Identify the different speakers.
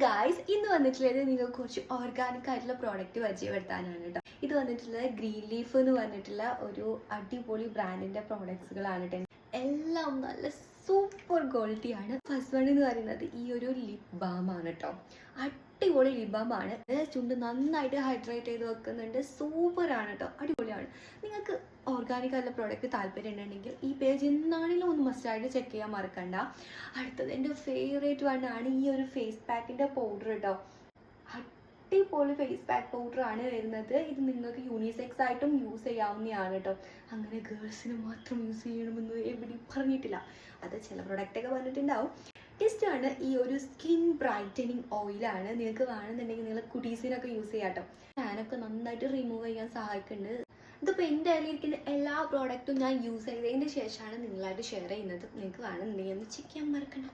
Speaker 1: Guys ഇന്ന് വന്നിട്ടുള്ളത് നിങ്ങൾക്ക് കുറച്ച് ഓർഗാനിക് ആയിട്ടുള്ള പ്രോഡക്റ്റ് പരിചയപ്പെടുത്താനാണ് കേട്ടോ. ഇത് വന്നിട്ടുള്ളത് ഗ്രീൻ ലീഫ് എന്ന് പറഞ്ഞിട്ടുള്ള ഒരു അടിപൊളി ബ്രാൻഡിന്റെ പ്രോഡക്ട്സുകളാണ് കേട്ടോ. എല്ലാം നല്ല സൂപ്പർ ക്വാളിറ്റിയാണ്. ഫസ്റ്റ് വൺ എന്ന് പറയുന്നത് ഈ ഒരു ലിപ് ബാം ആണ് കേട്ടോ. അടിപൊളി ലിപ് ബാം ആണ്. ചുണ്ട് നന്നായിട്ട് ഹൈഡ്രേറ്റ് ചെയ്ത് വെക്കുന്നുണ്ട്. സൂപ്പർ ആണ് കേട്ടോ, അടിപൊളിയാണ്. നിങ്ങൾക്ക് ഓർഗാനിക് ആയിട്ടുള്ള പ്രോഡക്റ്റ് താല്പര്യം ഉണ്ടെങ്കിൽ ഈ പേജ് എന്നാണെങ്കിലും ഒന്ന് മസ്റ്റായിട്ട് ചെക്ക് ചെയ്യാൻ മറക്കണ്ട. അടുത്തത് എൻ്റെ ഫേവറേറ്റ് വൺ ആണ് ഈ ഒരു ഫേസ് പാക്കിൻ്റെ പൗഡർ കേട്ടോ. അടിപൊളി ഫേസ് പാക്ക് പൗഡർ ആണ് വരുന്നത്. ഇത് നിങ്ങൾക്ക് യൂണിസെക്സ് ആയിട്ടും യൂസ് ചെയ്യാവുന്നതാണ് കേട്ടോ. അങ്ങനെ ഗേൾസിന് മാത്രം യൂസ് ചെയ്യണമെന്ന് എവിടെയും പറഞ്ഞിട്ടില്ല. അത് ചില പ്രൊഡക്റ്റൊക്കെ പറഞ്ഞിട്ടുണ്ടാവും. നെക്സ്റ്റ് ആണ് ഈ ഒരു സ്കിൻ ബ്രൈറ്റനിങ് ഓയിലാണ്. നിങ്ങൾക്ക് വേണമെന്നുണ്ടെങ്കിൽ നിങ്ങൾ കുട്ടീസിനൊക്കെ യൂസ് ചെയ്യാം കേട്ടോ. ഞാനൊക്കെ നന്നായിട്ട് റിമൂവ് ചെയ്യാൻ സഹായിക്കുന്നുണ്ട്. ഇതിപ്പോൾ എൻ്റെ കയ്യിലിരിക്കുന്ന എല്ലാ പ്രോഡക്റ്റും ഞാൻ യൂസ് ചെയ്തതിന് ശേഷമാണ് നിങ്ങളായിട്ട് ഷെയർ ചെയ്യുന്നത്. നിങ്ങൾക്ക് വേണമെന്നുണ്ടെങ്കിൽ ഒന്ന് ചെക്ക് ചെയ്യാൻ മറക്കണം.